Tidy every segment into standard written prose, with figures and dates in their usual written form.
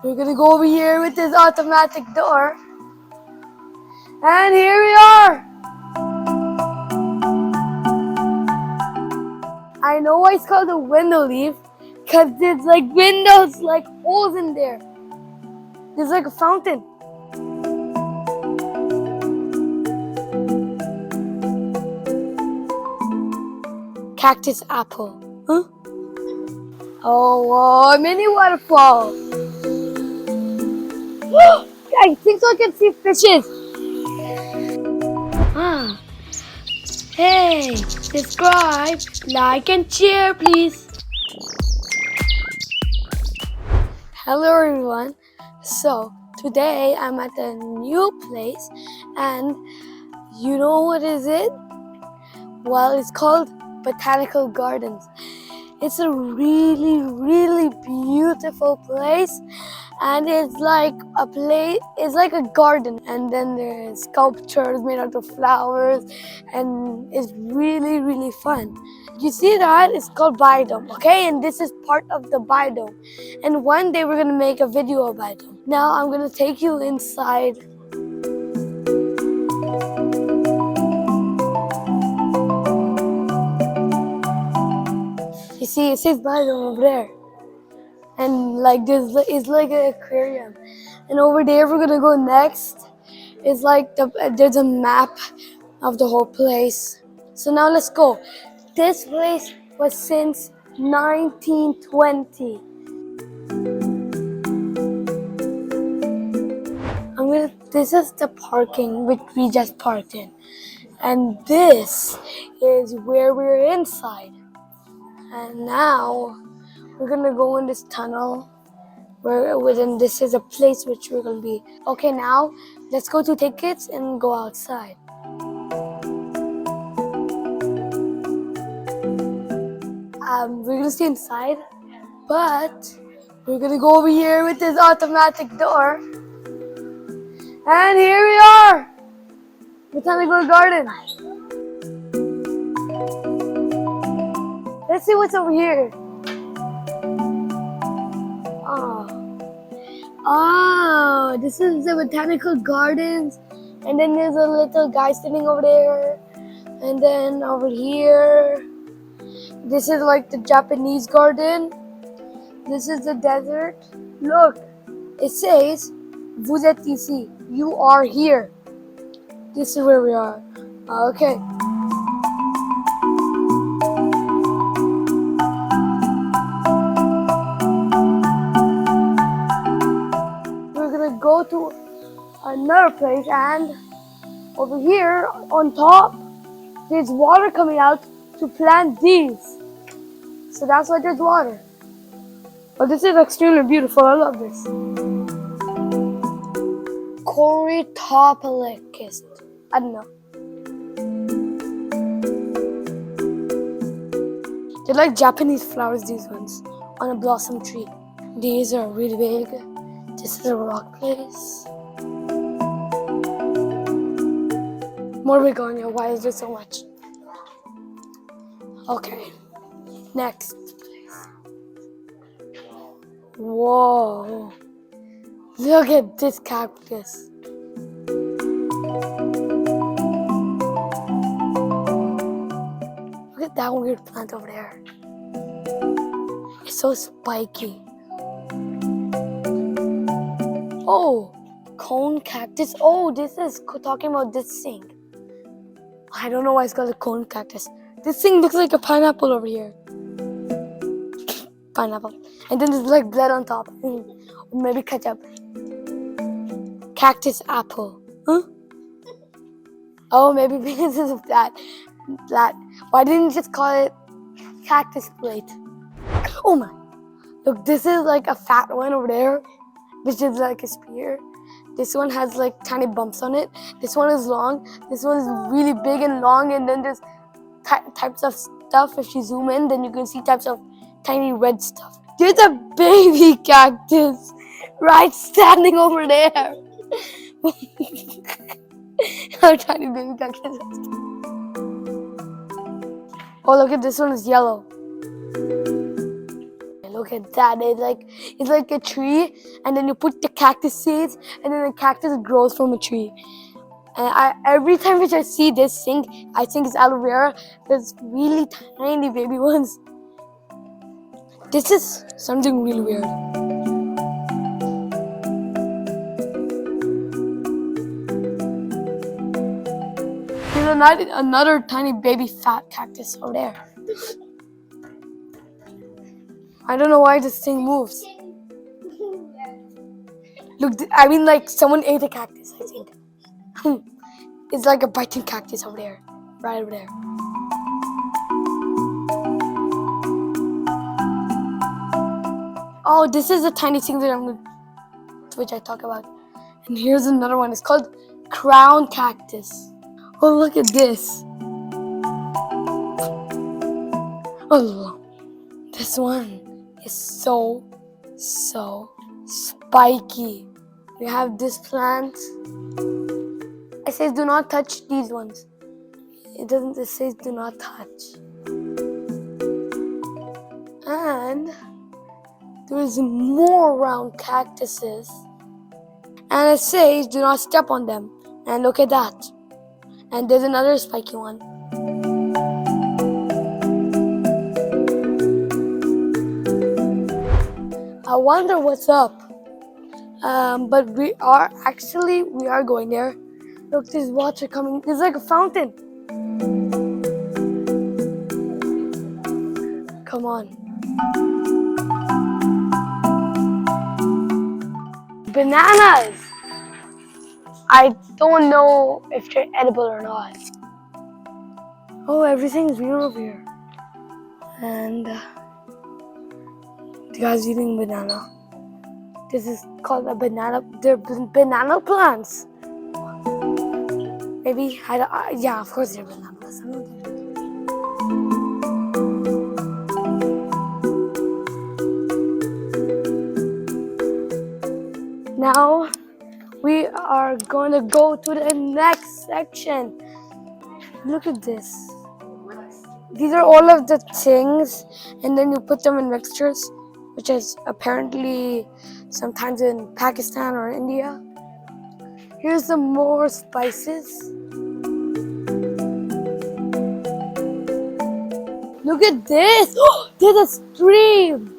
We're gonna go over here with this automatic door. And here we are! I know why it's called a window leaf, because there's like windows, like holes in there. There's like a fountain. Cactus apple. Huh? Oh, a mini waterfall. I think so I can see fishes. Ah. Hey, subscribe, like and share please. Hello everyone. So today I'm at a new place and you know what is it? Well, it's called Botanical Gardens. It's a really beautiful place and it's like a garden, and then there's sculptures made out of flowers and it's really fun. You see that? It's called biodome, okay? And this is part of the biodome. And one day we're gonna make a video of biodome. Now I'm gonna take you inside. You see, it says biodome over there. And like this is like an aquarium. And over there we're gonna go next. It's like there's a map of the whole place. So now let's go. This place was since 1920. This is the parking which we just parked in. And this is where we're inside. And now we're gonna go in this tunnel within this is a place which we're gonna be. Okay, now let's go to tickets and go outside. We're gonna stay inside, but we're gonna go over here with this automatic door. And here we are! Botanical Garden. Let's see what's over here. Oh, this is the Botanical Gardens. And then there's a little guy sitting over there. And then over here, this is like the Japanese garden. This is the desert. Look, it says, Vous êtes ici. You are here. This is where we are. Okay. We're gonna go to another place, and over here on top, there's water coming out to plant these. So that's why there's water. But this is extremely beautiful. I love this. Corytopolicus. I don't know. They're like Japanese flowers, these ones, on a blossom tree. These are really big. This is a rock place. More begonia. Why is there so much? Okay. Next place. Whoa. Look at this cactus. Look at that weird plant over there. It's so spiky. Oh, cone cactus. Oh, this is talking about this thing. I don't know why it's called a cone cactus. This thing looks like a pineapple over here. Pineapple. And then there's like blood on top. Or maybe ketchup. Cactus apple. Huh? Oh, maybe because of that. Why didn't you just call it cactus plate? Oh my. Look, this is like a fat one over there, which is like a spear. This one has like tiny bumps on it. This one is long. This one is really big and long. And then there's types of stuff. If you zoom in, then you can see types of tiny red stuff. There's a baby cactus right standing over there. How tiny baby cactus. Oh, look at this one is yellow. Look at that. It's like a tree, and then you put the cactus seeds, and then the cactus grows from a tree. And every time which I see this thing, I think it's aloe vera. There's really tiny baby ones. This is something really weird. There's another tiny baby fat cactus over there. I don't know why this thing moves. Look, I mean, like someone ate a cactus, I think. It's like a biting cactus over there, right over there. Oh, this is the tiny thing that which I talk about. And here's another one. It's called crown cactus. Oh, look at this. Oh, this one is so spiky. We have this plant. It says do not touch these ones. It says do not touch. And there's more round cactuses. And it says do not step on them. And look at that. And there's another spiky one. I wonder what's up. But we are going there. Look, there's water coming. There's like a fountain. Come on. Bananas! I don't know if they're edible or not. Oh, everything's real over here. And the guy's eating banana. This is called a banana. They're banana plants. Maybe, yeah, of course they're banana plants. Now, we are going to go to the next section. Look at this. These are all of the things, and then you put them in mixtures, which is apparently sometimes in Pakistan or India. Here's some more spices. Look at this. Oh, there's a stream.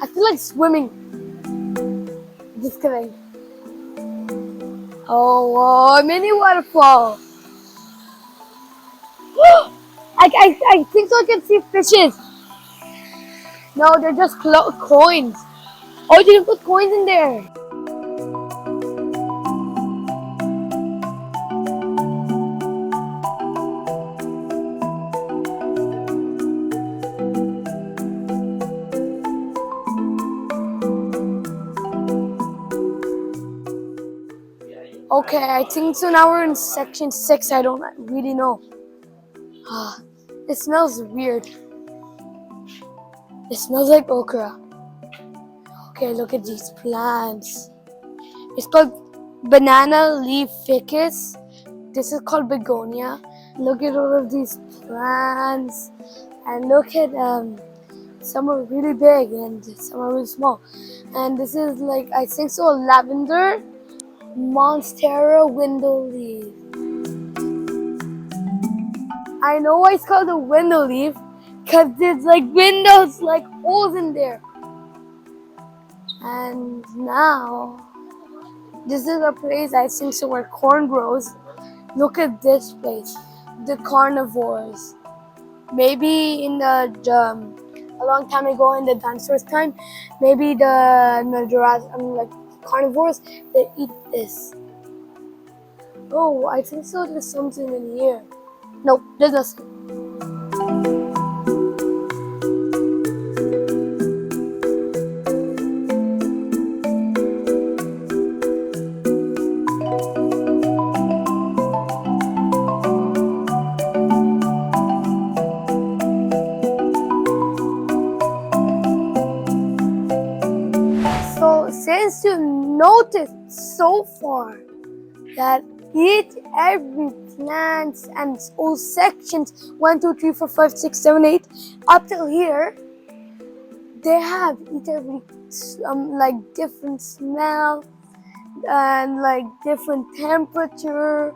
I feel like swimming. Just kidding. Oh, a mini waterfall. I think so I can see fishes. No, they're just coins. Oh, you can put coins in there. Okay, I think so now we're in section 6. I don't really know. It smells weird. It smells like okra. Okay, look at these plants. It's called banana leaf ficus. This is called begonia. Look at all of these plants. And look at some are really big and some are really small. And this is like, I think so, lavender monstera window leaf. I know why it's called a window leaf, because there's like windows, like holes in there. And now, this is a place I think so where corn grows. Look at this place, the carnivores. Maybe in a long time ago in the dinosaurs time, maybe the Jurassic, like carnivores, they eat this. Oh, I think so there's something in here. Nope, there's nothing. So since you noticed so far that every plants and all sections 1, 2, 3, 4, 5, 6, 7, 8 up till here, they have each every like different smell and like different temperature,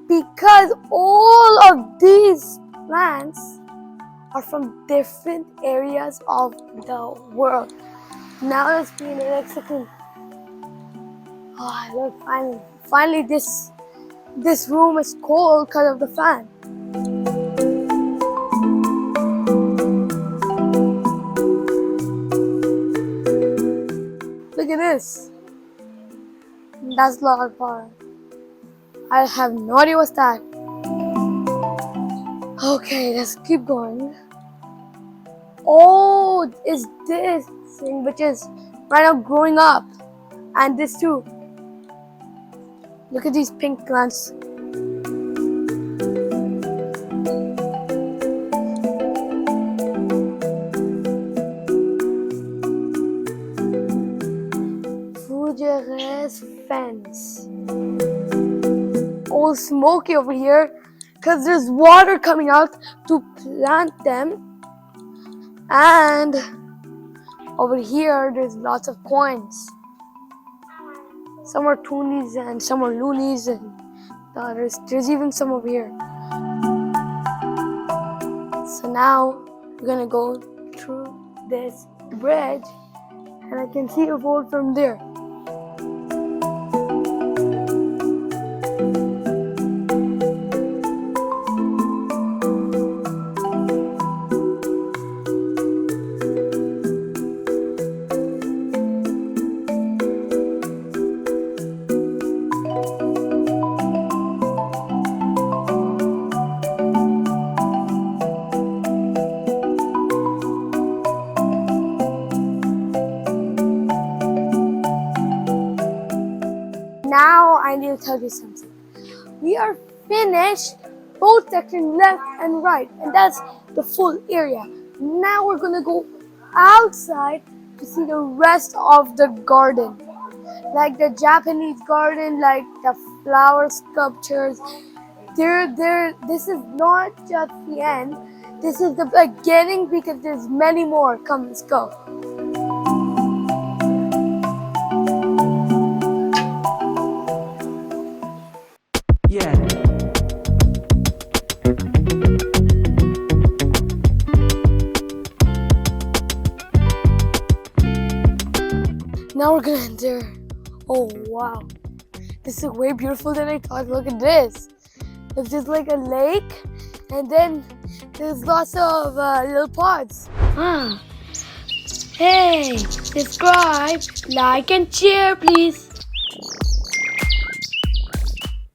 because all of these plants are from different areas of the world. Now let's be in the next second. Oh look, finally this room is cold because of the fan. Look at this. That's a lot of power. I have no idea what's that. Okay, let's keep going. Oh, is this thing which is right now growing up, and this too. Look at these pink plants. Fougères fence. All smoky over here because there's water coming out to plant them. And over here there's lots of coins. Some are toonies and some are loonies, and there's even some over here. So now we're gonna go through this bridge and I can see a road from there. Now I need to tell you something. We are finished both sections left and right, and that's the full area. Now we're gonna go outside to see the rest of the garden, like the Japanese garden, like the flower sculptures. This is not just the end. This is the beginning, because there's many more. Come, let's go. Yeah. Now we're gonna enter. Oh wow, this is way beautiful than I thought. Look at this. It's just like a lake, and then there's lots of little pods. Hey, subscribe, like, and share, please.